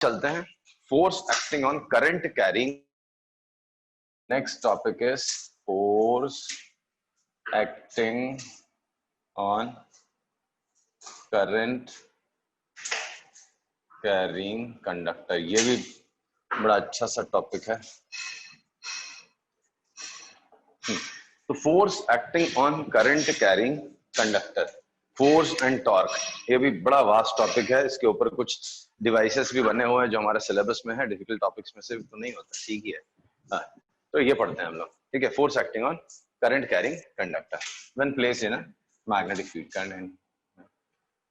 चलते हैं force acting on current carrying. Next topic is force acting on current carrying conductor. ये भी बड़ा अच्छा सा टॉपिक है। तो force acting on current carrying conductor, force and torque, ये भी बड़ा वास्ट टॉपिक है। इसके ऊपर कुछ डिवाइसेस भी बने हुए हैं जो हमारे सिलेबस में है। डिफिकल्ट टॉपिक्स में से तो नहीं होता, ठीक ही है। हाँ, तो ये पढ़ते हैं हम लोग, ठीक है। Force acting on current carrying conductor when placed in a magnetic field, current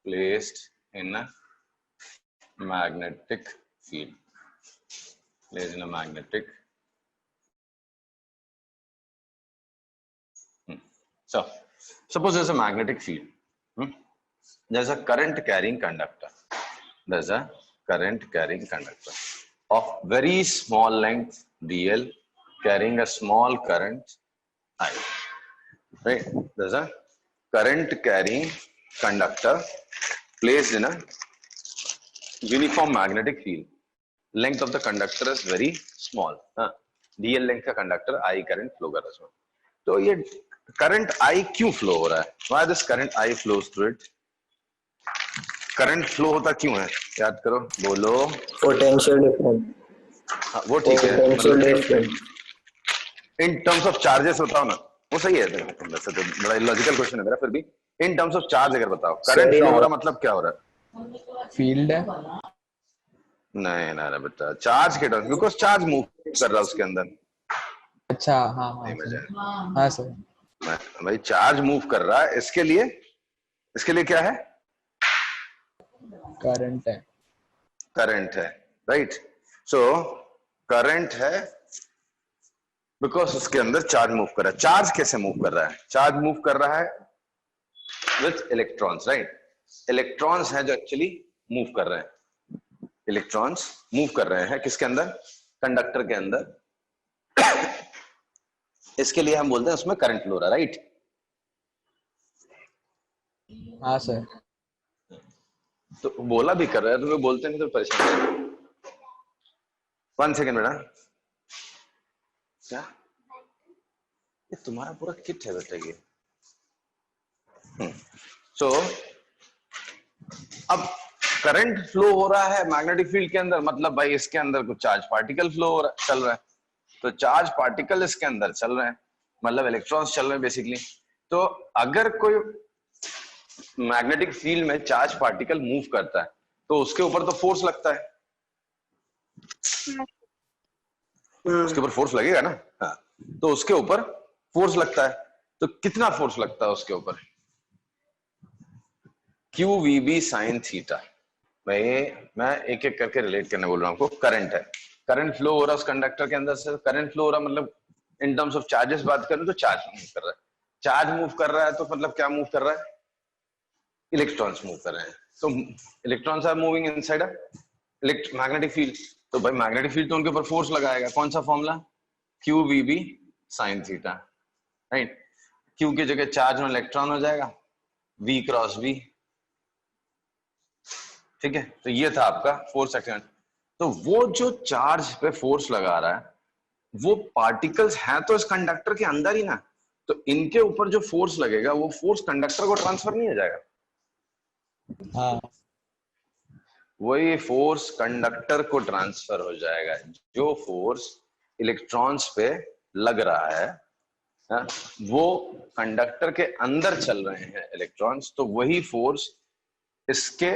placed in a magnetic field, placed in a magnetic. So suppose there's a magnetic field, there's a current carrying conductor, there's a current carrying conductor of very small length dl carrying a small current I, right? There's a current carrying conductor placed in a uniform magnetic field. Length of the conductor is very small, dl length का conductor I current flow कर रहा है उसमें। तो ये current I क्यों flow हो रहा है? Why this current I flows through it? Current flow होता क्यों है? याद करो, बोलो। Potential difference. हाँ, वो ठीक है, मतलब इन टर्म्स ऑफ चार्जेस बताओ ना, वो सही है। वैसे तो बड़ा लॉजिकल क्वेश्चन है मेरा, फिर भी इन टर्म्स ऑफ चार्ज अगर बताओ, करंट फ्लो हो रहा मतलब क्या हो रहा है? फील्ड है। नहीं ना ना बेटा, चार्ज के टर्म्स, बिकॉज चार्ज मूव कर रहा है उसके अंदर। अच्छा, हाँ हाँ हाँ सर, भाई चार्ज मूव कर रहा है, इसके लिए क्या है? करंट है। करंट है, राइट। सो करंट है बिकॉज उसके अंदर चार्ज मूव कर रहा है। चार्ज कैसे मूव कर रहा है? चार्ज मूव कर रहा है विथ इलेक्ट्रॉन्स, राइट। इलेक्ट्रॉन्स हैं जो एक्चुअली मूव कर रहे हैं। इलेक्ट्रॉन्स मूव कर रहे हैं किसके अंदर? कंडक्टर के अंदर। इसके लिए हम बोलते हैं उसमें करंट फ्लो रहा है, राइट। हाँ सर। तो बोला भी कर रहा है, तुम्हें बोलते नहीं तो परेशान। 1 सेकेंड बेटा, क्या ये तुम्हारा पूरा किट है बेटा ये। सो अब करंट फ्लो हो रहा है मैग्नेटिक फील्ड के अंदर, मतलब भाई इसके अंदर कुछ चार्ज पार्टिकल फ्लो हो रहा है, चल रहा है। तो चार्ज पार्टिकल इसके अंदर चल रहे हैं, मतलब इलेक्ट्रॉन्स चल रहे हैं बेसिकली। तो अगर कोई मैग्नेटिक फील्ड में चार्ज पार्टिकल मूव करता है तो उसके ऊपर तो फोर्स लगता है, उसके ऊपर फोर्स लगेगा ना। हाँ, तो उसके ऊपर फोर्स लगता है। तो कितना फोर्स लगता है उसके ऊपर? Q V B sine theta. मैं एक एक करके रिलेट करने बोल रहा हूँ आपको। करंट है, करंट फ्लो हो रहा है उस कंडक्टर के अंदर से। करंट फ्लो हो रहा है मतलब इन टर्म्स ऑफ चार्जेस बात करें तो चार्ज मूव कर रहा है। चार्ज मूव कर रहा है तो मतलब क्या मूव कर रहा है? इलेक्ट्रॉन्स मूव कर रहे हैं। तो electrons are moving inside a magnetic field. तो भाई मैग्नेटिक फील्ड तो उनके ऊपर फोर्स लगाएगा। कौन सा formula? Q V B sine theta, right. Q की जगह चार्ज में इलेक्ट्रॉन हो जाएगा, वी क्रॉस वी, ठीक है। तो ये था आपका फोर्स एक्शन। तो वो जो चार्ज पे फोर्स लगा रहा है वो पार्टिकल्स हैं तो इस कंडक्टर के अंदर ही ना, तो इनके ऊपर जो फोर्स लगेगा वो फोर्स कंडक्टर को ट्रांसफर नहीं हो जाएगा। हाँ, वही फोर्स कंडक्टर को ट्रांसफर हो जाएगा। जो फोर्स इलेक्ट्रॉन्स पे लग रहा है, वो कंडक्टर के अंदर चल रहे हैं इलेक्ट्रॉन्स, तो वही फोर्स इसको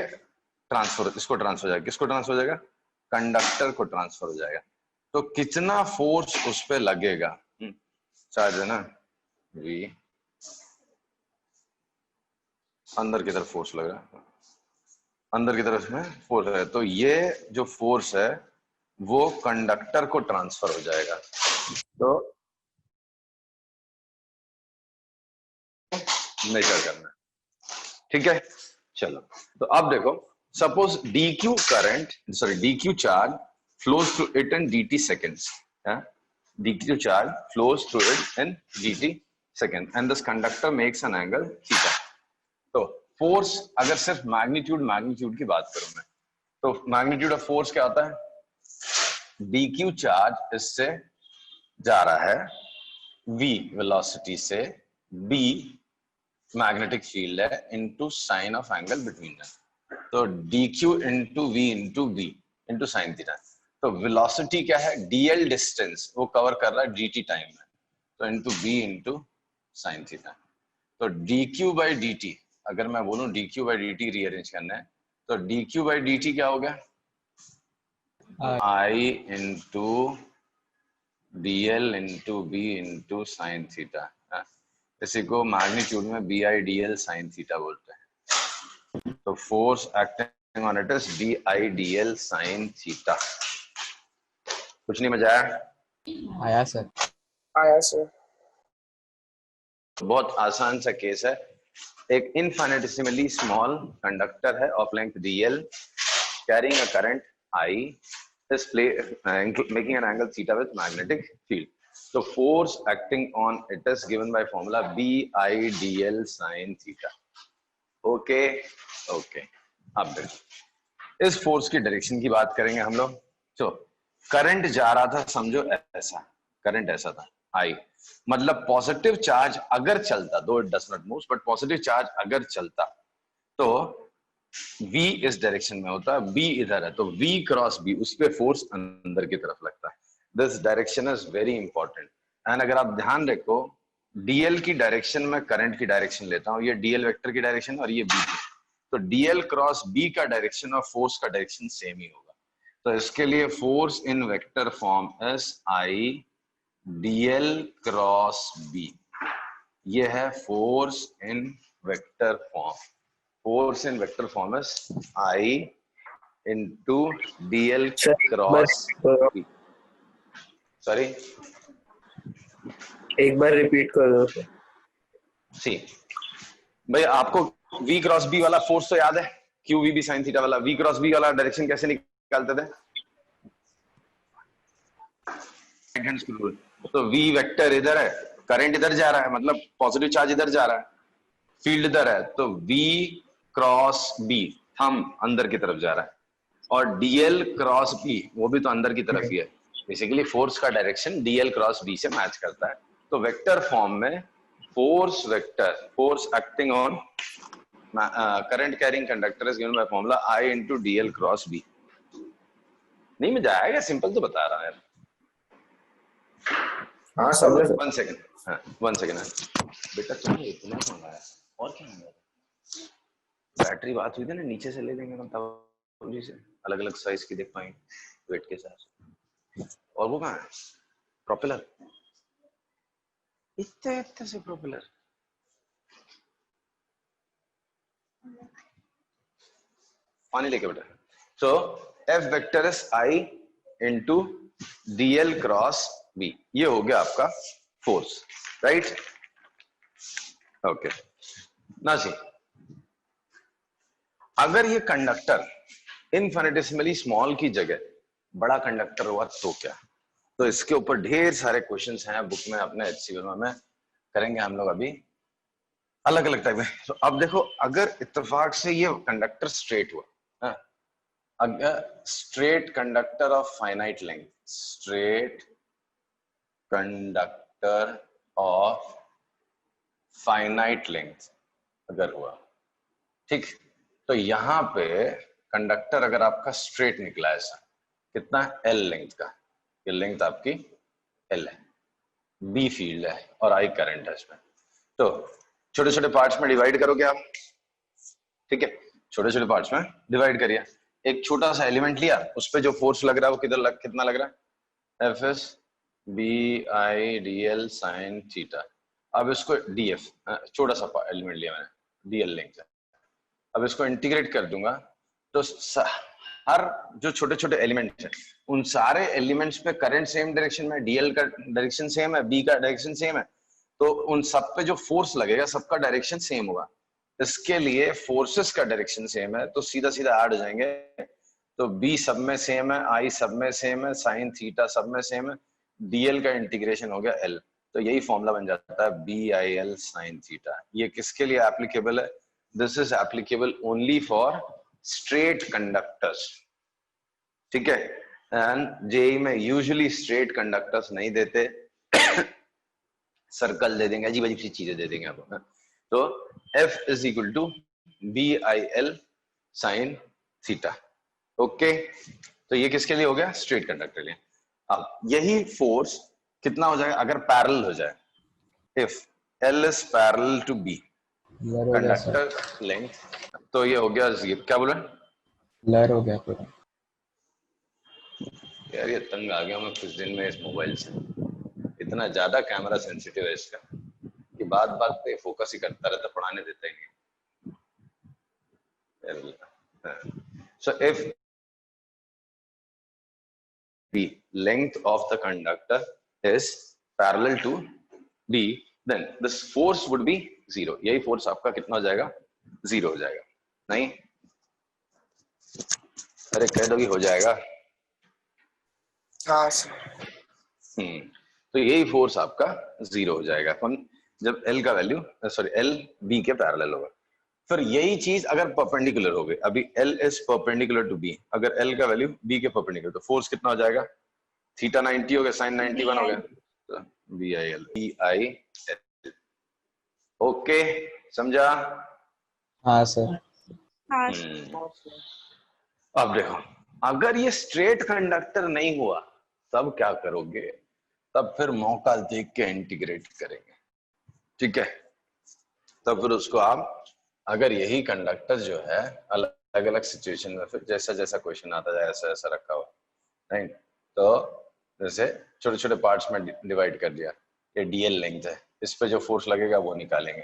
ट्रांसफर हो जाएगा। किसको ट्रांसफर हो जाएगा? कंडक्टर को ट्रांसफर हो जाएगा। तो कितना फोर्स उस पे लगेगा? चार्ज है ना, वी अंदर की तरफ फोर्स लग रहा है, अंदर की तरफ में फोर्स है, तो ये जो फोर्स है वो कंडक्टर को ट्रांसफर हो जाएगा। तो मेजर करना, ठीक है। चलो, तो अब देखो, suppose dq current, sorry dq charge flows through it in dt seconds, dq charge flows through it in dt seconds and this conductor makes an angle theta. तो फोर्स, अगर सिर्फ मैग्नीट्यूड की बात करूं मैं, तो मैग्नीट्यूड ऑफ फोर्स क्या होता है, dq चार्ज इससे जा रहा है v वेलोसिटी से, b मैग्नेटिक फील्ड है, into sine of angle between them, तो dq into v into b into sine theta. तो वेलोसिटी क्या है, dl डिस्टेंस वो कवर कर रहा है dt टाइम में, तो into b into sine theta. तो dq बाई dt, अगर मैं बोलूं dq बाई dt रीअरेंज करना है, तो dq बाई dt क्या हो गया, I into dl into b into sine theta. इसी को मैग्नीट्यूड में bi साइन थीटा बोलते हैं। तो force acting on it is bi sine theta. कुछ नहीं मजा आया? आया सर। आया सर। बहुत आसान सा केस है। एक इनफाइनेटिसिमली स्मॉल कंडक्टर है of length dl carrying a current I is making an angle theta with magnetic field. So force acting on it is given by formula BIDL sin theta. Okay, okay. अब देखो इस force की direction की बात करेंगे हम लोग। तो करंट जा रहा था, समझो ऐसा, करंट ऐसा था I, मतलब पॉजिटिव चार्ज अगर चलता, दो it does not move, but positive charge अगर चलता तो V इस डायरेक्शन में होता है, B इधर है, तो V क्रॉस B उस पे फोर्स अंदर की तरफ लगता है। This direction is very important. And अगर आप ध्यान रखो, DL की डायरेक्शन में करंट की डायरेक्शन लेता हूँ, ये DL वेक्टर की डायरेक्शन और ये B की, तो DL क्रॉस B का डायरेक्शन और फोर्स का डायरेक्शन सेम ही होगा। तो इसके लिए force in vector form is I DL cross B। ये है force in vector form. Force in vector form is I into dl cross B. Sorry, एक बार रिपीट कर दो सर। सी भाई आपको V क्रॉस B वाला फोर्स तो याद है, QVB sin थीटा वाला। V क्रॉस B वाला डायरेक्शन कैसे निकालते थे, राइट हैंड रूल। तो V वेक्टर इधर है, करंट इधर जा रहा है, मतलब पॉजिटिव चार्ज इधर जा रहा है, फील्ड इधर है, तो V क्रॉस B थंब अंदर की तरफ जा रहा है, और DL क्रॉस B वो भी तो अंदर की तरफ ही है। बेसिकली फोर्स का डायरेक्शन DL क्रॉस B से मैच करता है। तो वेक्टर फॉर्म में force vector, force acting on current carrying conductor is given by formula I into DL cross B। नहीं मजा आएगा, सिंपल तो बता रहा है। हाँ समझे सर। 1 सेकंड, हाँ 1 सेकंड बेटा, तुमने इतना मंगाया और क्या मंगाया? बैटरी बात हुई थी ना, नीचे से ले लेंगे हम ताऊ जी से, अलग अलग साइज की देख पाएंगे वेट के साथ। और वो कहाँ है प्रोपेलर, इतने इतने से प्रोपेलर। पानी लेके बेटा। So F vector is I into DL cross B, ये हो गया आपका फोर्स, राइट? ओके ना सी, अगर ये कंडक्टर इनफिनिटेसिमली स्मॉल की जगह बड़ा कंडक्टर हुआ तो क्या? तो इसके ऊपर ढेर सारे क्वेश्चंस हैं बुक में, अपने HCL में करेंगे हम लोग अभी अलग अलग टाइप में। तो अब देखो, अगर इत्तेफाक से ये कंडक्टर स्ट्रेट हुआ, अगर straight conductor of finite length, straight conductor of finite length अगर हुआ, ठीक, तो यहां पे कंडक्टर अगर आपका स्ट्रेट निकला ऐसा, कितना L लेंथ का, ये लेंथ आपकी L है, B फील्ड है और I करंट है इसमें। तो छोटे छोटे पार्ट्स में डिवाइड करोगे आप, ठीक है, छोटे छोटे पार्ट्स में डिवाइड करिए। एक छोटा सा एलिमेंट लिया, उस पर जो फोर्स लग रहा है वो कितना लग रहा है, F is BIDL sin theta. अब इसको DF, छोटा सा एलिमेंट लिया मैंने, DL लेंथ है, अब इसको इंटीग्रेट कर दूंगा, तो हर जो छोटे छोटे एलिमेंट्स हैं उन सारे एलिमेंट्स पे करंट सेम डायरेक्शन में, DL का डायरेक्शन सेम है, B का डायरेक्शन सेम है, तो उन सब पे जो फोर्स लगेगा सबका डायरेक्शन सेम होगा। इसके लिए फोर्सेस का डायरेक्शन सेम है, तो सीधा सीधा ऐड हो जाएंगे। तो B सब में सेम है, I सब में सेम है, साइन थीटा सब में सेम है, DL का इंटीग्रेशन हो गया L, तो यही फॉर्मूला बन जाता है BIL साइन थीटा। ये किसके लिए एप्लीकेबल है? This is applicable only for straight conductors, ठीक है। एंड जेई में यूजुअली स्ट्रेट कंडक्टर्स नहीं देते, सर्कल दे देंगे, अजीब अजीब सी चीजें दे देंगे आपको। तो F is equal to BIL sine theta. Okay, तो ये किसके लिए हो गया? स्ट्रेट कंडक्टर के लिए। अब यही फोर्स कितना हो जाएगा अगर पैरेलल हो जाए? If L is parallel to B, लर हो गया सर, कंडक्टर लेंथ, तो ये हो गया जीरो। क्या बोला? लर हो गया पूरा। यार ये तंग आ गया मैं कुछ दिन में इस मोबाइल से, इतना ज्यादा कैमरा सेंसिटिव है इसका कि बात बात पे फोकस ही करता रहता, पढ़ाने देता ही नहीं। So if the length of the conductor is parallel to B, then this force would be zero. यही फोर्स आपका कितना हो जाएगा? जीरो हो जाएगा। नहीं, अरे कह दो कि हो जाएगा। हाँ सर। तो यही फोर्स आपका जीरो हो जाएगा अपन जब L का वैल्यू, सॉरी L B के पैरेलल होगा। फिर यही चीज अगर परपेंडिकुलर हो गई, अभी L is perpendicular to B, अगर L का वैल्यू B के परपेंडिकुलर, तो फोर्स कितना हो जाएगा? थीटा 90 हो गया, साइन 91 हो गया, तो BIL। ओके, समझा? हाँ सर। अब देखो, अगर ये स्ट्रेट कंडक्टर नहीं हुआ तब क्या करोगे? तब फिर मौका देख के इंटीग्रेट करेंगे, ठीक है। तब फिर उसको आप, अगर यही कंडक्टर जो है अलग अलग सिचुएशन में, फिर जैसा जैसा क्वेश्चन आता जाए ऐसा ऐसा रखा हुआ, राइट, तो जैसे छोटे छोटे पार्ट्स में डिवाइड कर दिया, ये डीएल लेंथ है, इस पे जो फोर्स लगेगा वो निकालेंगे,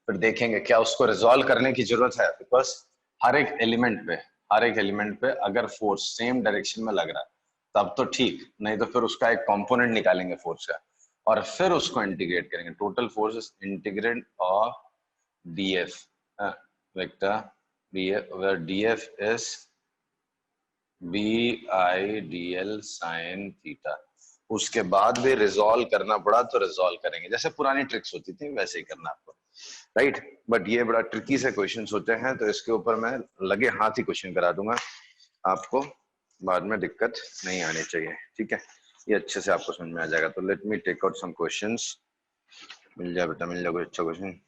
फिर देखेंगे क्या उसको रिजॉल्व करने की जरूरत है, बिकॉज हर एक एलिमेंट पे अगर फोर्स सेम डायरेक्शन में लग रहा है तब तो ठीक, नहीं तो फिर उसका एक कंपोनेंट निकालेंगे फोर्स का और फिर उसको इंटीग्रेट करेंगे। Total force is integrate of df vector df, where df is BIDL sin theta. उसके बाद भी रिजॉल्व करना पड़ा तो रिजॉल्व करेंगे, जैसे पुरानी ट्रिक्स होती थी वैसे ही करना आपको, राइट। बट ये बड़ा ट्रिकी से क्वेश्चंस होते हैं, तो इसके ऊपर मैं लगे हाथ ही क्वेश्चन करा दूंगा, आपको बाद में दिक्कत नहीं आनी चाहिए, ठीक है। ये अच्छे से आपको समझ में आ जाएगा। तो let me take out some questions. मिल जाए बेटा, मिल जाए कोई अच्छा question.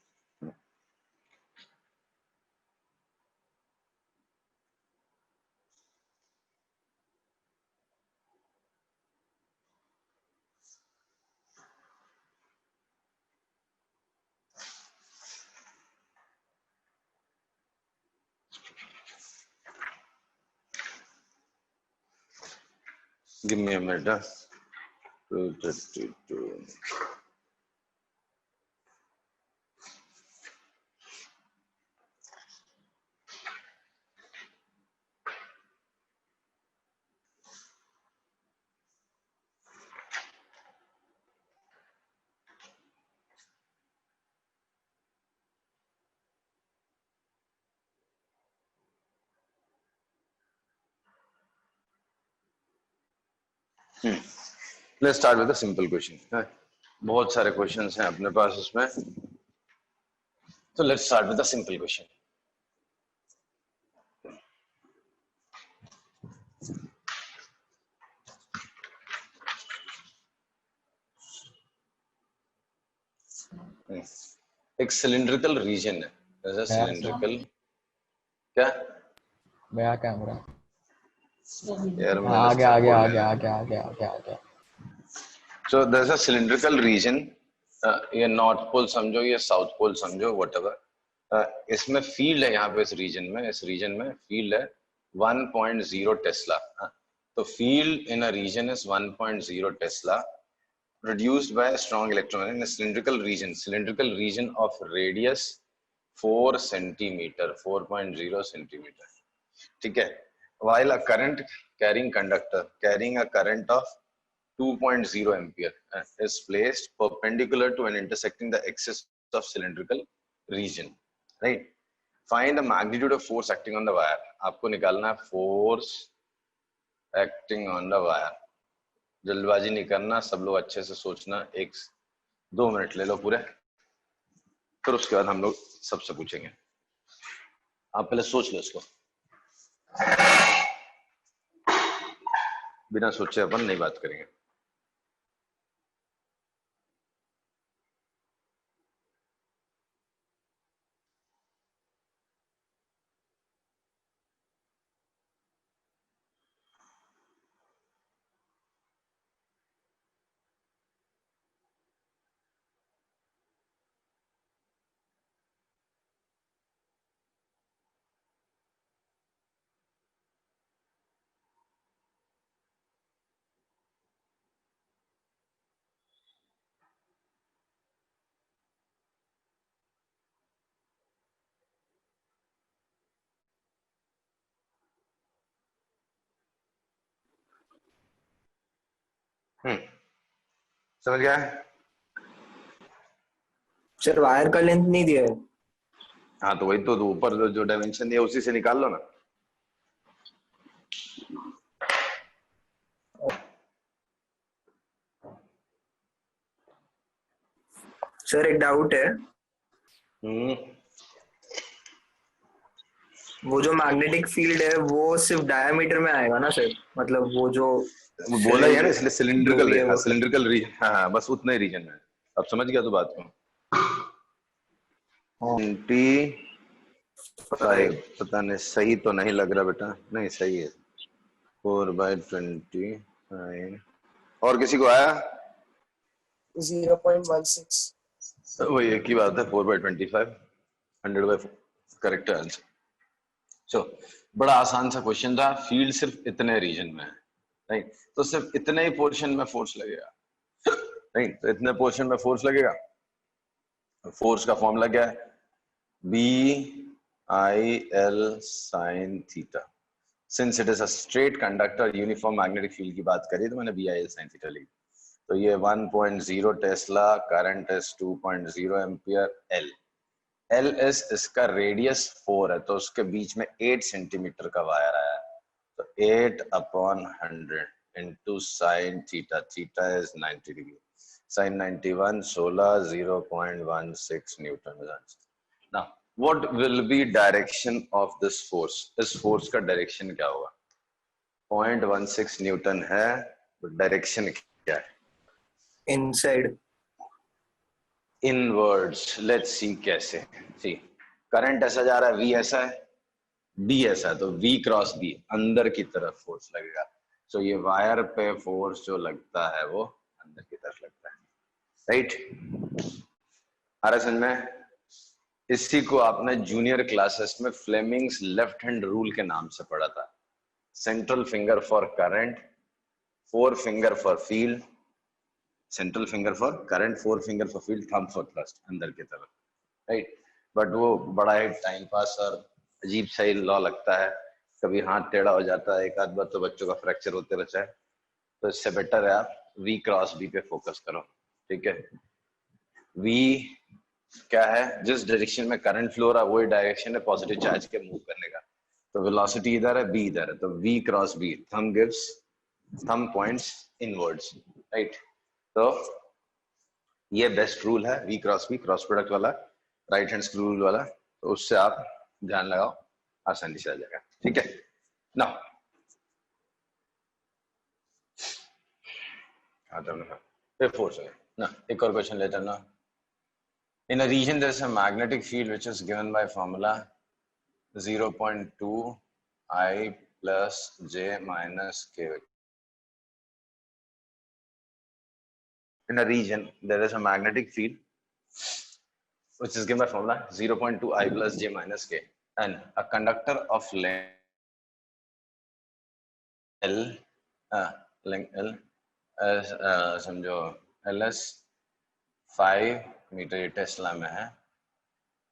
Give me a minute. 232. Let's start with a simple question. बहुत सारे क्वेश्चंस हैं अपने पास इसमें, तो let's start with a simple question. एक सिलिंड्रिकल रीजन है, जैसे सिलिंड्रिकल, क्या गया कैमरा, यार मैंने आगे आगे बोलने आगे लगा। आगे आगे आगे आगे। So there's a cylindrical region, ये नॉर्थ पोल समझो, ये साउथ पोल समझो, व्हाटएवर। इसमें फील्ड है, यहाँ पे इस रीजन में फील्ड है 1.0 टेस्ला। तो field in a region is 1.0 tesla produced by a strong electron in a cylindrical region of radius 4 centimeter, 4.0 centimeter, ठीक है। While a current carrying conductor carrying a current of 2.0 ampere is placed perpendicular to and intersecting the axis of cylindrical region, right? Find the magnitude of force acting on the wire. आपको निकालना है force acting on the wire। जल्दबाजी नहीं करना, सब लोग अच्छे से सोचना, 1-2 मिनट ले लो पूरे, फिर उसके बाद हम लोग सबसे पूछेंगे। आप पहले सोच लो इसको। बिना सोचे अपन नहीं बात करेंगे। समझ गया? सर वायर का लेंथ नहीं दिया है। हाँ तो वही तो ऊपर जो डायमेंशन दिया उसी से निकाल लो ना। सर एक डाउट है, वो जो मैग्नेटिक फील्ड है वो सिर्फ डायमीटर में आएगा ना सर, मतलब वो जो वो बोला ही है ना, सिलेंडर इसलिए जो सिलिंड्रिकल भी है है, वो। Cylindrical region. हाँ हाँ, बस उतना ही रीजन है। अब समझ गया तो बात को। हाँ 25, पता नहीं सही तो नहीं लग रहा बेटा, नहीं सही है। 4/25। और किसी को आया? 0.16। वही एक ही बात है, 4/25, 100/4, करेक्ट आंसर। सो बड़ा आसान सा क्वेश्चन था, फील्ड सिर्फ इतने रीजन में है, राइट? तो सिर्फ इतने ही पोर्शन में फोर्स लगेगा, राइट? तो इतने पोर्शन में फोर्स लगेगा। फोर्स का फॉर्मूला क्या है? BIL sin theta. Since it is a straight conductor, uniform magnetic field की बात करी तो मैंने BIL sin थीटा लिखी। तो ये 1.0 Tesla, current is 2.0 ampere. L S इसका रेडियस 4 है, तो उसके बीच में 8 सेंटीमीटर का वायर आया है। तो 8/100 into sine theta, theta is 90 degree, sine 91, 16, 0.16 newton. Now what will be direction of this force? इस फोर्स का डायरेक्शन क्या होगा? 0.16 न्यूटन है, तो डायरेक्शन क्या है? इनसाइड। इनवर्ड्स। लेट्स सी कैसे। सी, करंट ऐसा जा रहा है, V ऐसा है, B ऐसा है, तो V क्रॉस B अंदर की तरफ फोर्स लगेगा। सो ये वायर पे फोर्स जो लगता है वो अंदर की तरफ लगता है, राइट? आ रहा समझ में? इसी को आपने जूनियर क्लासेस में फ्लेमिंग्स लेफ्ट हैंड रूल के नाम से पढ़ा था। Central finger for current, four finger for field, central finger for current, four finger for field, thumb for thrust, अंदर की तरफ, राइट? बट वो बड़ा ही टाइम पास और अजीब सा ही लॉ लगता है, कभी हाथ टेढ़ा हो जाता है, एक आध बार तो बच्चों का फ्रैक्चर होते रहता है। तो इससे बेटर है आप V क्रॉस B पे फोकस करो, ठीक है? V क्या है? जिस डायरेक्शन में करंट फ्लो हो रहा है वही डायरेक्शन है पॉजिटिव चार्ज के मूव करने का। तो वेलोसिटी इधर है, B इधर है, तो V cross B, thumb gives, thumb points inwards, right? तो ये बेस्ट रूल है, V cross B, cross product वाला, राइट हैंड स्क्रू रूल वाला। तो उससे आप ध्यान लगाओ, आसानी से आ जाएगा, ठीक है ना? फोर्स है ना। एक और क्वेश्चन लेते हैं ना। In a region there is a magnetic field which is given by formula 0.2 I plus J minus K. In a region there is a magnetic field which is given by formula 0.2 I plus J minus K, and a conductor of length L, length L, समझो LS 5 metre Tesla में है,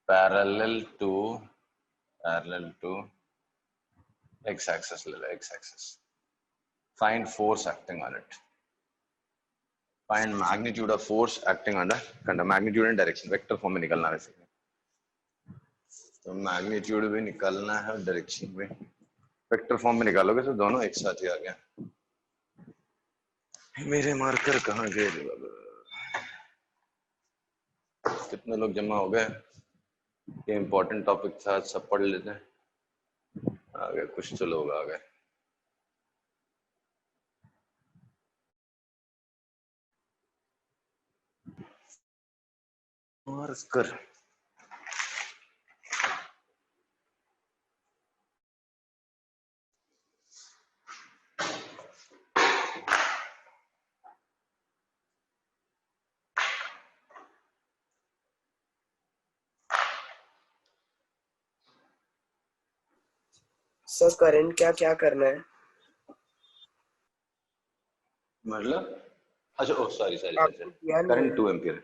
parallel to x axis, ले लो x axis. Find force acting on it. Find magnitude of force acting on the conductor. Magnitude and direction vector form में निकलना है, तो magnitude भी निकलना है, डायरेक्शन भी वेक्टर फॉर्म में निकालोगे तो दोनों एक साथ ही आ गया। मेरे मार्कर कहाँ गए? कितने लोग जमा हो गए? ये इंपॉर्टेंट टॉपिक था, सब पढ़ लेते हैं। आ गए कुछ तो लोग आ गए। कर सर करंट क्या क्या करना है? मतलब अच्छा ओ सॉरी सॉरी आपको सॉरी किया नहीं है करंट ना? 2 ampere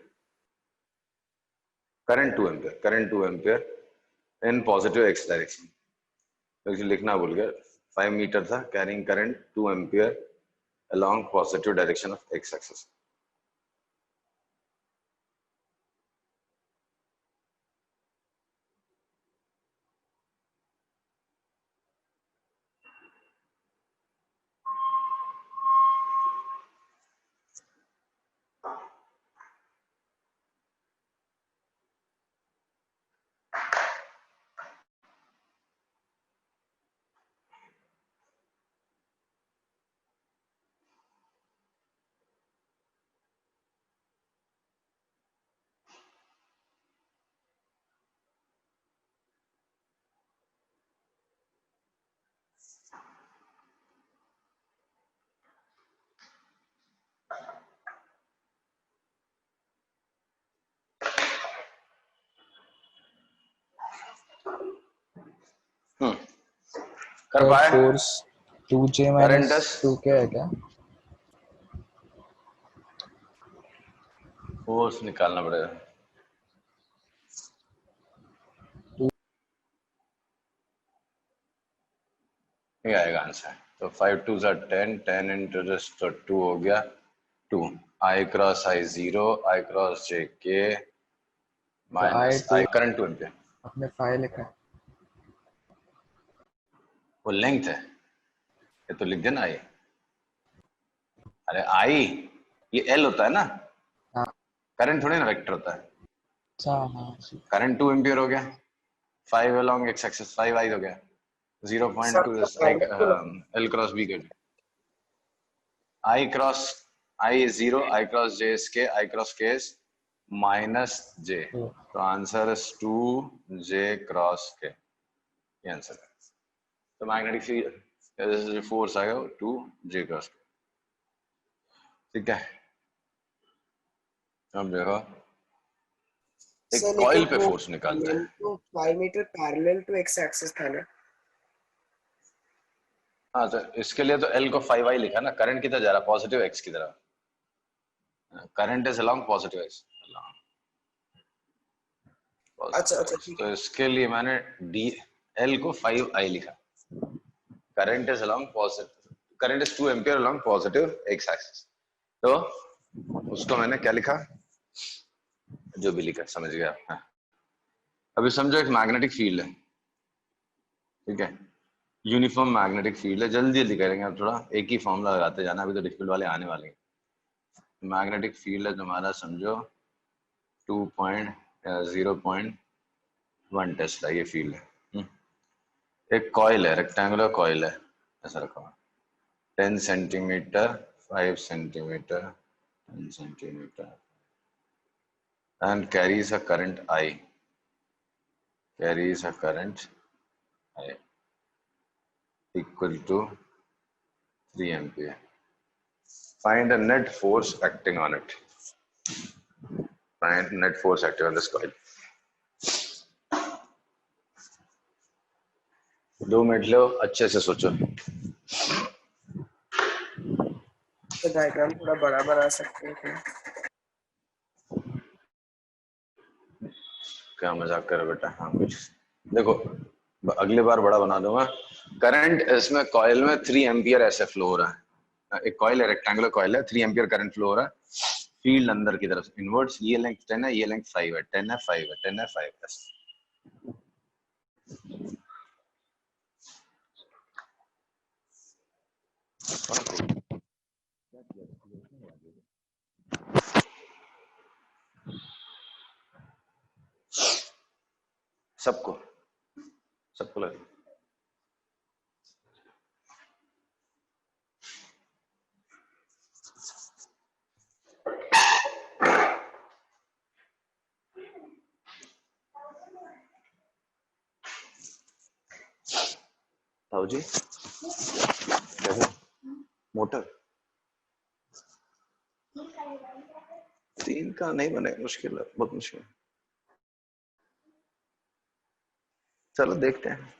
current 2 ampere in positive x direction. तो लिखना भूल गया 5 मीटर था carrying current 2 ampere along positive direction of x axis। कर तो पाए फोर्स 2J करंट माइनस 2 क्या है क्या? फोर्स निकालना पड़ेगा। ये आएगा आंसर। तो 5 2 ज़ा 10 10 इंटू दिस तो 2 हो गया 2 आई क्रॉस आई 0 आई क्रॉस जे के तो minus I2 I current 2 ampere. अपने 5 लिखा है। वो लेंथ है ये तो लिख देना आई। अरे आई ये एल होता है ना हाँ करंट थोड़ी ना वेक्टर होता है। अच्छा हाँ करंट 2 एम्पियर हो गया 5 along x axis 5 आई हो गया सर 0.2 तो आई पहले तो एल क्रॉस बी कर आई क्रॉस आई 0 आई क्रॉस जे एस के आई क्रॉस के एस माइनस जे। तो तो आंसर इज 2 जे क्रॉस के। ये आंसर है। तो मैग्नेटिक फील्ड फोर्स आएगा 2 जे क्रॉस के। ठीक है अब देखो एक सर कॉइल लेकिन पे वो फोर्स निकालते लेंथ हैं। तो 5 metre parallel to X axis था ना? हाँ तो इसके लिए तो एल को 5 आई लिखा ना करंट किधर जा रहा है पॉजिटिव एक्स की तरफ। Current is along positive x अच्छा पॉजिटिव अच्छा एक्स। ठीक तो है। इसके लिए मैंने डी एल को 5 आई लिखा। Current is along positive current is 2 ampere along positive x axis. तो उसको मैंने क्या लिखा जो भी लिखा समझ गया। हाँ। अभी समझो एक मैग्नेटिक फील्ड है ठीक है यूनिफॉर्म मैग्नेटिक फील्ड है। जल्दी जल्दी करेंगे अब थोड़ा एक ही फॉर्मूला लगाते जाना अभी तो डिफिकल्ट वाले आने वाले हैं। मैग्नेटिक फील्ड है तुम्हारा समझो 2.0.1 टेस्ला ये फील्ड है। एक कॉइल है रेक्टेंगुलर कॉइल है ऐसा रखा हुआ 10 centimetre 5 centimetre 10 centimetre and carries a current I carries a current I equal to 3 ampere. Find the net force acting on it. Find net force acting on this coil. 2 minute low अच्छे से सोचो। तो diagram थोड़ा बड़ा बना सकते हैं क्या? क्या मजाक कर बेटा। हाँ कुछ देखो अगली बार बड़ा बना दूंगा। करंट इसमें कॉइल में 3 एम्पियर ऐसे फ्लो हो रहा है। एक कॉइल है रेक्टेंगुलर कॉइल है 3 एम्पियर करंट फ्लो हो रहा है फील्ड अंदर की तरफ इनवर्ट्स। ये लेंथ 10 है ये लेंथ 5 है 10 है 5 है 10 है 5 है। सबको सबको लगे ताऊ जी कैसे मोटर 3 का नहीं बने, मुश्किल है, बहुत मुश्किल है। चलो देखते हैं।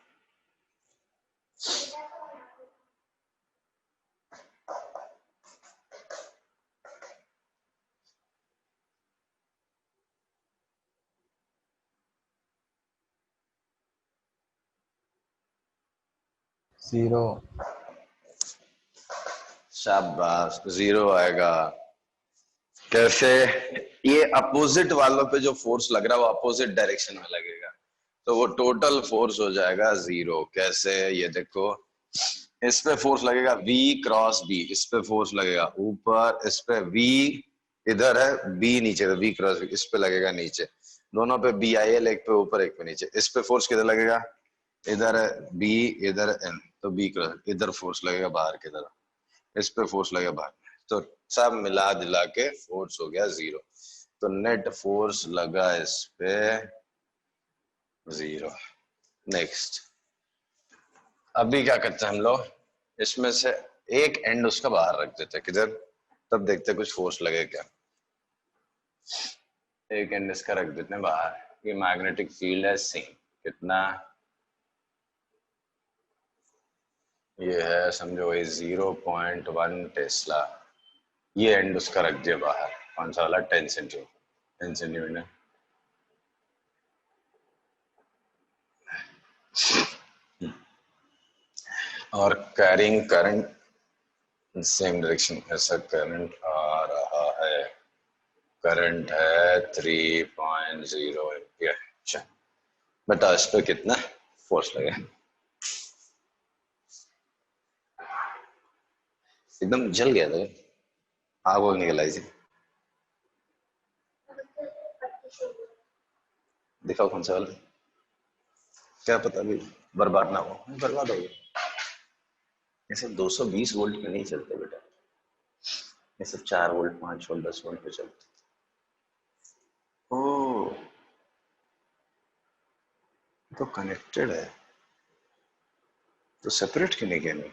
जीरो। शाबाश, 0 आएगा। कैसे? ये अपोजिट वालों पे जो फोर्स लग रहा है वो अपोजिट डायरेक्शन में लगेगा, तो वो टोटल फोर्स हो जाएगा 0। कैसे? ये देखो, इस पे फोर्स लगेगा V क्रॉस B, इस पे फोर्स लगेगा ऊपर, इस पे V इधर है, B नीचे, तो V क्रॉस B इस पे लगेगा नीचे। दोनों पे BIL, एक पे ऊपर एक पे नीचे। इस पे फोर्स किधर लगेगा? इधर है B, इधर N, तो B क्रॉस, इधर फोर्स लगेगा बाहर की तरफ, इस पे फोर्स लगेगा बाहर, तो सब मिला दिला के फोर्स हो गया 0। तो नेट फोर्स लगा इस पे 0। नेक्स्ट, अभी क्या करते हैं हम लोग, इसमें से एक एंड उसका बाहर रख देते हैं, किधर? तब देखते हैं कुछ फोर्स लगे क्या। एक एंड इसका रख देते हैं बाहर। ये मैग्नेटिक फील्ड है सी, कितना? ये है समझो ये 0.1 टेस्ला। ये एंड उसका रख दिया बाहर, कौन सा वाला? 10 सेंटीमीटर, 10 सेंटीमीटर। और कैरिंग करंट सेम डायरेक्शन, ऐसा करंट आ रहा है, करंट है 3.0 एम्पियर। अच्छा, बता इस पे कितना फोर्स लगे। एकदम जल गया था, आग वो निकल आई थी। दिखाओ कौन सा वाला, क्या पता अभी बर्बाद ना हो। बर्बाद हो गया। ये सब 220 वोल्ट पे नहीं चलते बेटा, ये सब 4 वोल्ट, 5 वोल्ट, 10 वोल्ट पे चलते। ओ, तो कनेक्टेड है, तो सेपरेट क्यों नहीं किया? नहीं,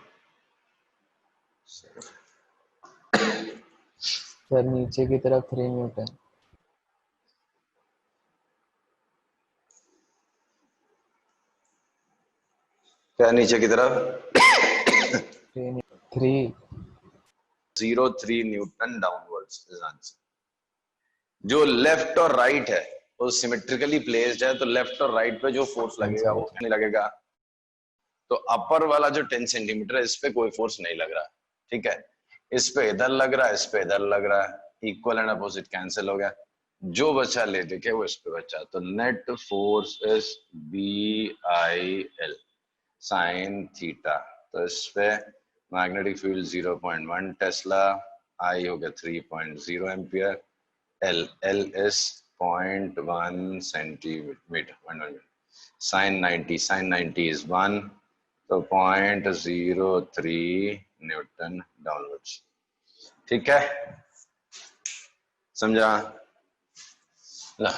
सर नीचे की तरफ 3 न्यूटन। क्या नीचे की तरफ? 3। 0.3 न्यूटन डाउनवर्ड्स इज आंसर। जो लेफ्ट और राइट है वो सिमेट्रिकली प्लेस्ड है, तो लेफ्ट और राइट पे जो फोर्स लगेगा वो नहीं लगेगा। तो अपर वाला जो 10 सेंटीमीटर है, इस पे कोई फोर्स नहीं लग रहा, ठीक है। इस पे इधर लग रहा है, इस पे इधर लग रहा है, इक्वल एंड अपोजिट कैंसिल हो गया। जो बचा ले देखे वो इस पे बचा, तो net force is BIL sine theta. तो इस पे मैग्नेटिक फील्ड 0.1 टेस्ला, I हो गया 3.0 ampere, L is 0.1 centimetre, sin 90 is 1, तो 0.03 न्यूटन डाउनवर्ड्स। ठीक है, समझा? ला,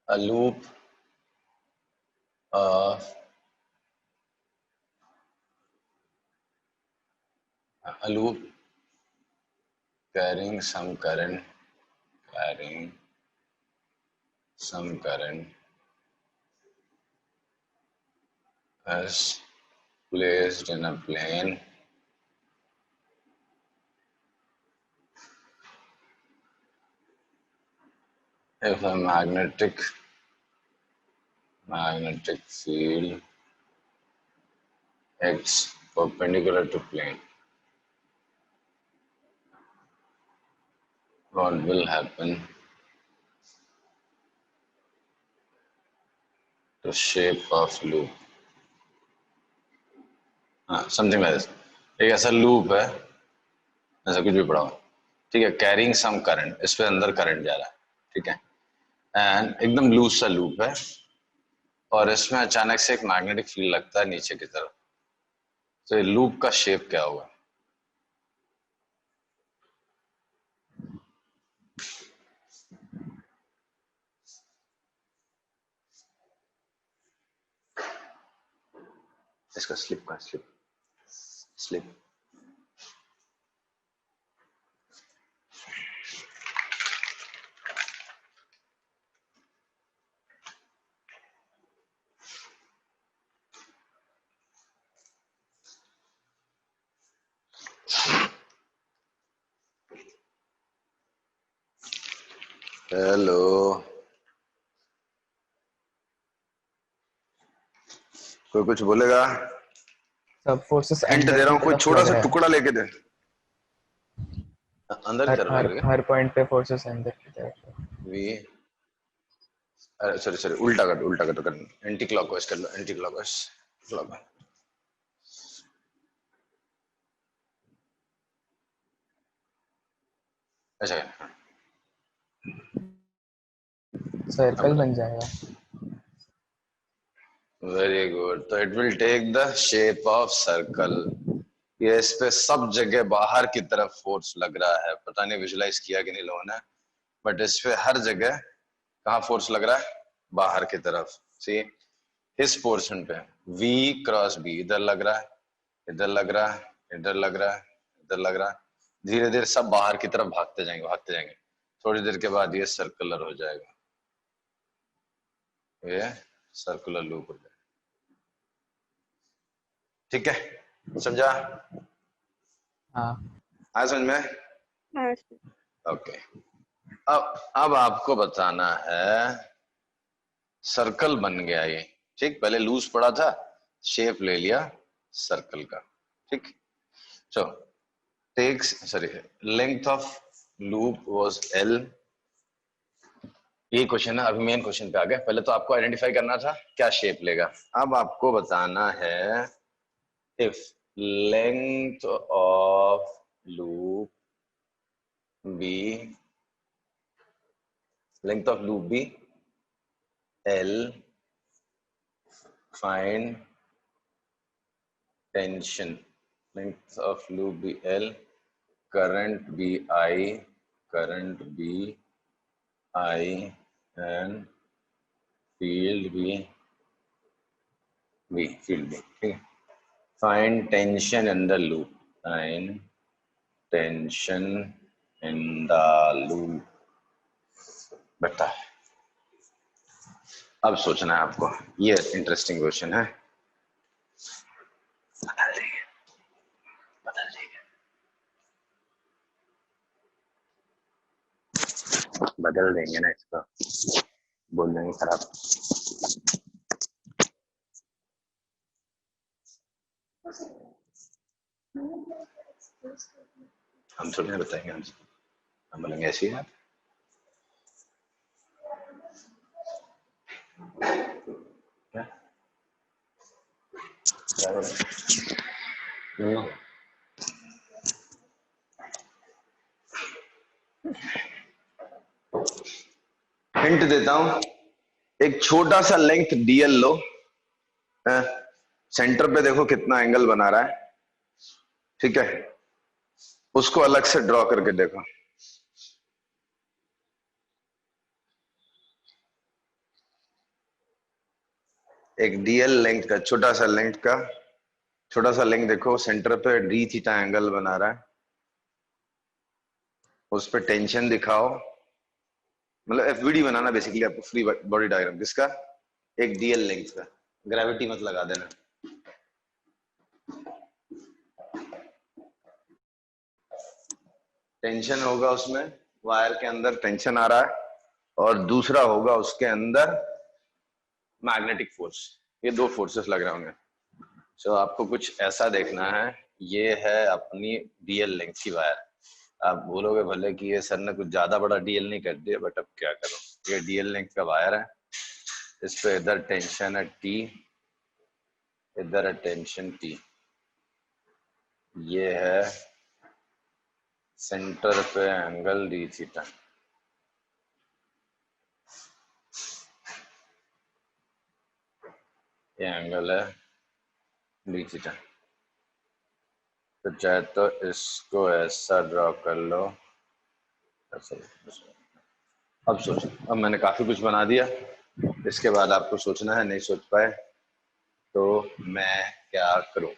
a loop of a loop carrying some current is placed in a plane if a magnetic field acts perpendicular to plane, what will happen to shape of loop? हाँ, something like this. एक ऐसा loop है, ऐसा कुछ भी पढ़ा हो, ठीक है, कैरिंग सम करंट, इस पे अंदर करंट जा रहा है, ठीक है, एंड एकदम लूज सा लूप है, और इसमें अचानक से एक मैग्नेटिक फील्ड लगता है नीचे की तरफ। तो ये लूप का शेप क्या होगा? इसका स्लिप का स्लिप स्लिप हेलो कोई कुछ बोलेगा? सब फोर्सेस हिंट दे अंदर रहा की हूँ, कोई तरफ छोटा लग सा रहा है। टुकड़ा लेके दे। अंदर की हर तरफ हर लग रहा है। हर पॉइंट पे फोर्सेस अंदर की तरफ। वी सॉरी सॉरी, उल्टा कर, एंटी क्लॉकवाइज कर लो, एंटी क्लॉकवाइज क्लॉक। अच्छा हाँ, अब सर्कल बताओ। बन जाएगा। वेरी गुड, तो it will take the shape of circle. ये इस पे सब जगह बाहर की तरफ फोर्स लग रहा है, पता नहीं विजुलाइज किया कि नहीं लोगों ने, बट इस पे हर जगह कहाँ फोर्स लग रहा है? बाहर की तरफ। सी इस पोर्शन पे V क्रॉस B, इधर लग रहा है, इधर लग रहा है, इधर लग रहा है, इधर लग रहा है। धीरे धीरे सब बाहर की तरफ भागते जाएंगे, भागते जाएंगे। थोड़ी देर के बाद ये सर्कुलर हो जाएगा, ये सर्कुलर लूप हो जाएगा। ठीक है, समझा? हाँ आया समझ में? हाँ ओके, अब आपको बताना है, सर्कल बन गया ये, ठीक। पहले लूज पड़ा था, शेप ले लिया सर्कल का, ठीक। So takes sorry, length of loop was L। ये क्वेश्चन है, अभी मेन क्वेश्चन पे आ गए। पहले तो आपको आइडेंटिफाई करना था क्या शेप लेगा। अब आपको बताना है, if length of loop B, length of loop B L, find tension, length of loop be L, current be I, current be I, and field be field be, ठीक है। Find tension in the loop, find tension in the loop। बता, अब सोचना है आपको, ये interesting question है। बदल देंगे, बदल देंगे, बदल देंगे ना इसको, बोल देंगे खराब। हम थोड़ी ना बताएंगे, हम बोलेंगे ऐसी है। क्या क्या हो रहा है? हिंट देता हूं, एक छोटा सा लेंथ DL लो, सेंटर पे देखो कितना एंगल बना रहा है, ठीक है। उसको अलग से ड्रॉ करके देखो। एक DL लेंथ का छोटा सा लेंथ देखो, सेंटर पे D थीटा एंगल बना रहा है, उस पे टेंशन दिखाओ, मतलब FBD बनाना बेसिकली आपको, फ्री बॉडी डायग्राम किसका? एक DL लेंथ का। ग्रेविटी मत लगा देना। टेंशन होगा उसमें, वायर के अंदर टेंशन आ रहा है, और दूसरा होगा उसके अंदर मैग्नेटिक फोर्स। ये दो फोर्सेस लग रहे होंगे। सो आपको कुछ ऐसा देखना है, ये है अपनी DL लेंथ की वायर। आप बोलोगे भले कि ये सर ने कुछ ज्यादा बड़ा DL नहीं कर दिया, बट अब क्या करो, ये DL लेंथ का वायर है, इस पे इधर टेंशन है T, इधर है टेंशन T, ये है सेंटर पे एंगल D थीटा, ये एंगल है D थीटा। तो चाहे तो इसको ऐसा ड्रॉ कर लो, ऐसा। अब सोचो, अब मैंने काफी कुछ बना दिया, इसके बाद आपको सोचना है, नहीं सोच पाए तो मैं क्या करूं?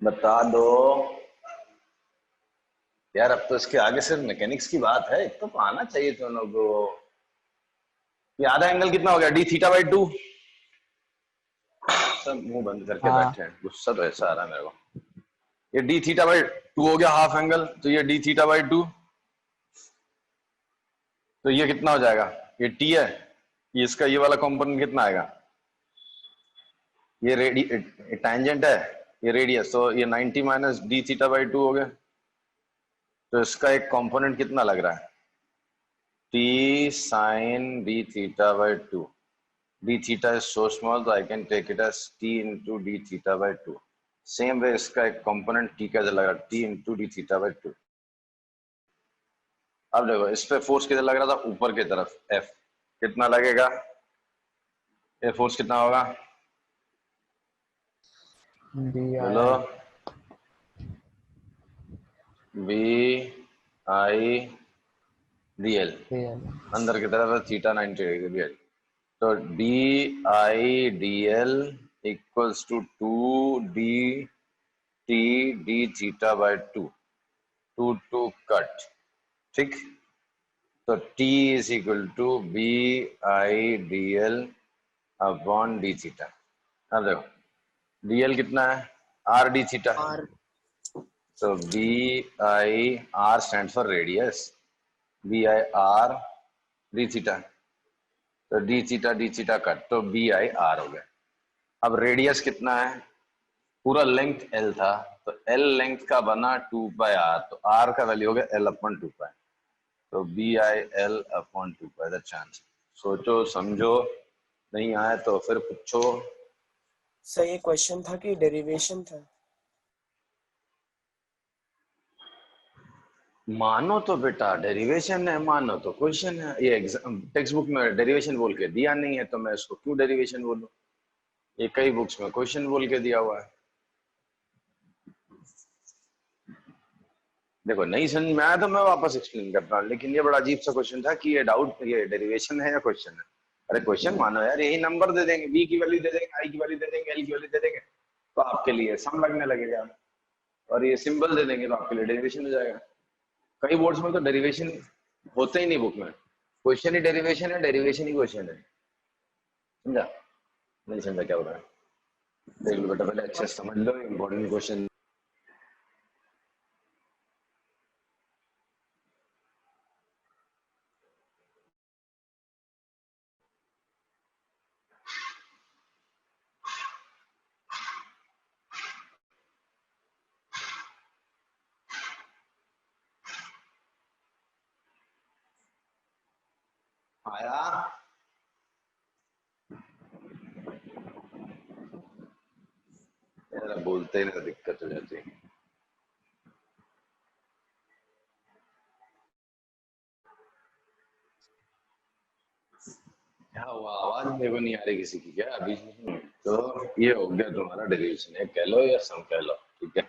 बता दो यार, अब तो इसके आगे सिर्फ मैकेनिक्स की बात है, इतना तो आना चाहिए तुम लोग को। ये आधा एंगल कितना हो गया? D theta by 2। सब मुंह बंद करके हाँ बैठे हैं, गुस्सा तो ऐसा आ रहा है मेरे को। ये डी थीटा बाई 2 हो गया हाफ एंगल, तो ये डी थीटा बाई 2, तो ये कितना हो जाएगा? ये टी है, ये इसका ये वाला कंपोनेंट कितना आएगा? ये टैंजेंट है, ये रेडियस, तो ये 90 माइनस डी थीटा बाई 2 हो गया। तो इसका एक कंपोनेंट कितना लग रहा है? T sine D theta by 2। d theta is so small, so I can take it as t into d theta by 2. Same way इसका एक कंपोनेंट t कैसे लग रहा है? t into d theta by 2। अब देखो इस पे फोर्स किधर लग रहा था? ऊपर की तरफ F। कितना लगेगा? ये फोर्स कितना होगा? डी बोलो। V I D L। अंदर की तरफ थीटा 90 डिग्री। तो D I D L equals to 2 D T D theta by 2। 2 cut, ठीक। तो T is equal to B I D L upon D theta. अब देखो डी एल कितना है? R D theta. आर तो B I, R stand for radius, B I R D theta. तो D theta cut, तो B I R हो गया। अब रेडियस कितना है? पूरा लेंथ एल था, तो एल लेंथ का बना 2 पाई आर, तो आर का वैल्यू हो गया एल अपॉन 2 पाई। तो B I L upon 2 pi. That's answer. सोचो समझो, नहीं आए तो फिर पूछो। सर ये क्वेश्चन था कि डेरिवेशन था? मानो तो बेटा डेरिवेशन है, मानो तो क्वेश्चन है। ये एग्जाम टेक्स्ट बुक में डेरिवेशन बोल के दिया नहीं है, तो मैं इसको क्यों डेरिवेशन बोलूं? ये कई बुक्स में क्वेश्चन बोल के दिया हुआ है। देखो नहीं समझ में आया तो मैं वापस एक्सप्लेन करता हूँ, लेकिन ये बड़ा अजीब सा क्वेश्चन था कि ये डाउट, ये डेरिवेशन है या क्वेश्चन है। अरे क्वेश्चन मानो यार, यही नंबर दे देंगे, बी की वैल्यू दे देंगे, आई की वैल्यू दे देंगे, एल की वैल्यू दे देंगे, तो आपके लिए सम लगने लगेगा। और ये सिंबल दे देंगे तो आपके लिए डेरिवेशन हो जाएगा। कई बोर्ड्स में तो डेरिवेशन होते ही नहीं बुक में, क्वेश्चन ही डेरिवेशन है, डेरिवेशन ही क्वेश्चन है। समझा? नहीं समझा क्या हो रहा है? देख लो बेटा, पहले अच्छे से समझ लो इम्पोर्टेंट क्वेश्चन। आया? यार बोलते ही नहीं तो दिक्कत हो जाती है। क्या हुआ? आवाज मेरे को नहीं आ रही किसी की क्या अभी? तो ये हो गया तुम्हारा डेरिवेशन, है कह लो या सम कह लो, ठीक है।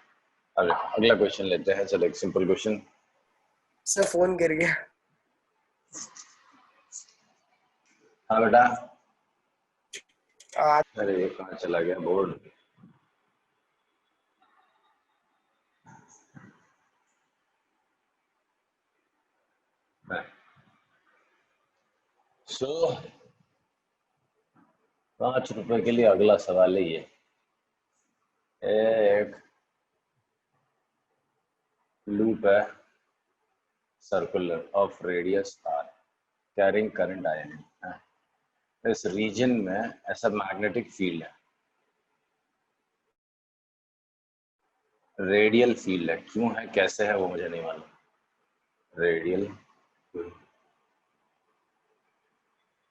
अरे अगला क्वेश्चन लेते हैं, चलो एक सिंपल क्वेश्चन। सर फोन गिर गया। हाँ बेटा। आ, अरे ये कहाँ चला गया बोर्ड? सो 5 रुपए के लिए अगला सवाल है ये। एक लूप है circular of radius R carrying current आयन है। इस रीजन में ऐसा मैग्नेटिक फील्ड है, रेडियल फील्ड है। क्यों है, कैसे है, वो मुझे नहीं मालूम। Radial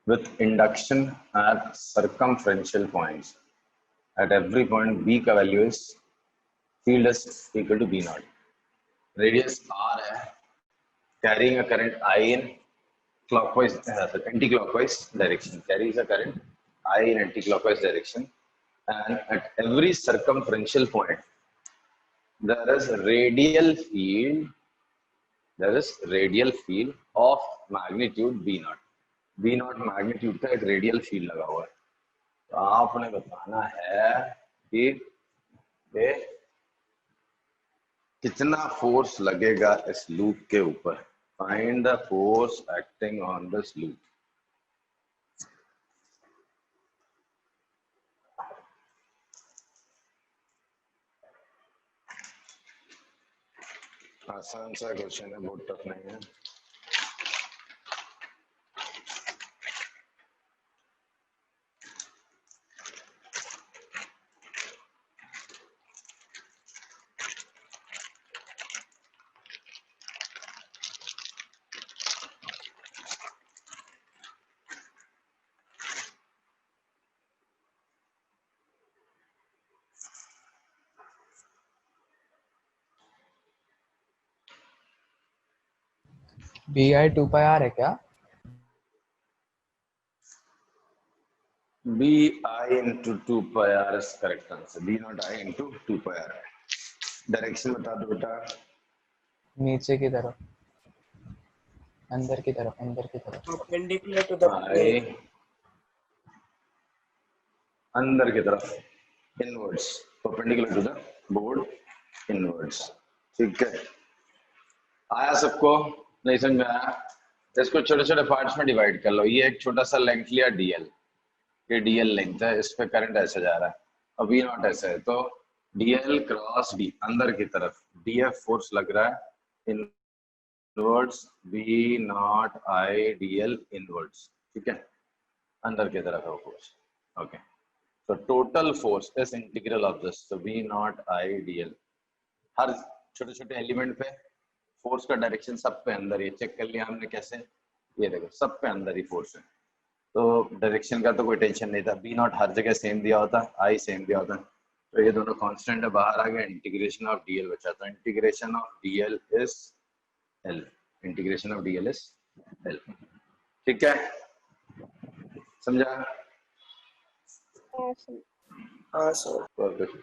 with induction at circumferential points. At every point B का value is field is equal to B naught. Radius R है, carrying a current I in clockwise, anti-clockwise direction. Carries a current I in anti-clockwise direction, and at every circumferential point there is radial field. There is radial field of magnitude B naught. B naught magnitude का एक radial field लगा हुआ है। तो आपने बताना है कि ये कितना फोर्स लगेगा इस लूप के ऊपर। Find the force acting on this loop. आसान सा क्वेश्चन है, बहुत टफ नहीं है। BI 2πr है क्या? BI into 2πr is correct answer. B not I into 2πr। Direction बता दो बेटा। नीचे की तरफ, अंदर की तरफ, अंदर की तरफ। perpendicular to the I plane. अंदर की तरफ, inwards, perpendicular to the board, inwards. ठीक है, आया सबको? नहीं समझ में आया? इसको छोटे छोटे पार्ट्स में डिवाइड कर लो। ये एक छोटा सा लेंथ लिया डीएल, ये डीएल लेंथ है, इस पे करंट ऐसे जा रहा है और वी नॉट ऐसे है, तो डीएल क्रॉस डी अंदर की तरफ डीएफ फोर्स लग रहा है inwards V not I DL inwards. ठीक है, अंदर की तरफ है force. Okay, so total force is integral of this, so v naught I dl। हर छोटे छोटे एलिमेंट पे फोर्स का डायरेक्शन सब पे अंदर, ये चेक कर लिया हमने कैसे। ये देखो सब पे अंदर ही फोर्स है, तो डायरेक्शन का तो कोई टेंशन नहीं था। बी नॉट हर जगह सेम दिया होता, आई सेम दिया होता, तो ये दोनों कांस्टेंट है, बाहर आ गया। इंटीग्रेशन ऑफ डीएल बचा, तो integration of DL is L. Integration of DL is L. ठीक है, समझा? हाँ सर। परफेक्ट,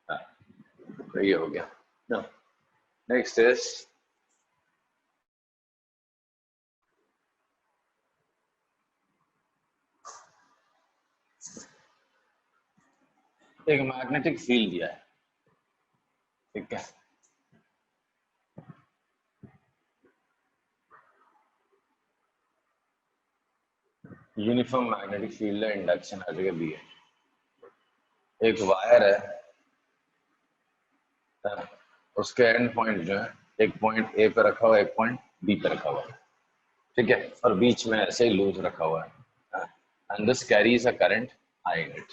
हाँ, तो ये हो गया। नेक्स्ट इज एक मैग्नेटिक फील्ड दिया है। ठीक है, यूनिफॉर्म मैग्नेटिक फील्ड है, इंडक्शन हर जगह भी है। एक वायर है, उसके एंड पॉइंट जो है, एक पॉइंट ए पे रखा हुआ है, एक पॉइंट बी पे रखा हुआ है। ठीक है, और बीच में ऐसे ही लूज रखा हुआ है, and this carries a current I in it.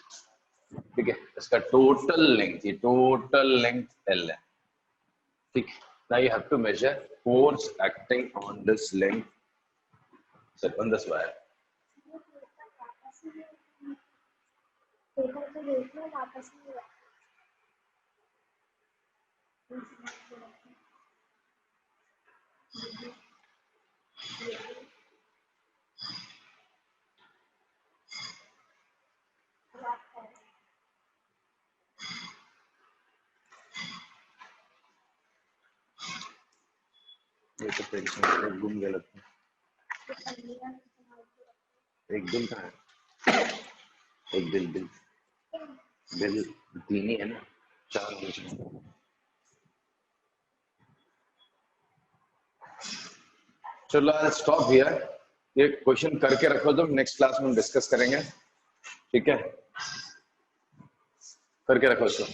ठीक है, इसका टोटल लेंथ, ये टोटल लेंथ एल है। ठीक, now you have to measure force acting on this length, so on this wire। ये तो टेंशन गुम गया लगता है। एक दिल कहाँ है? एक दिल दिल दिल तीन ही है ना, 4 होने। चलो आई स्टॉप हियर। ये क्वेश्चन करके रखो, तुम नेक्स्ट क्लास में डिस्कस करेंगे, ठीक है? करके रखो इसको।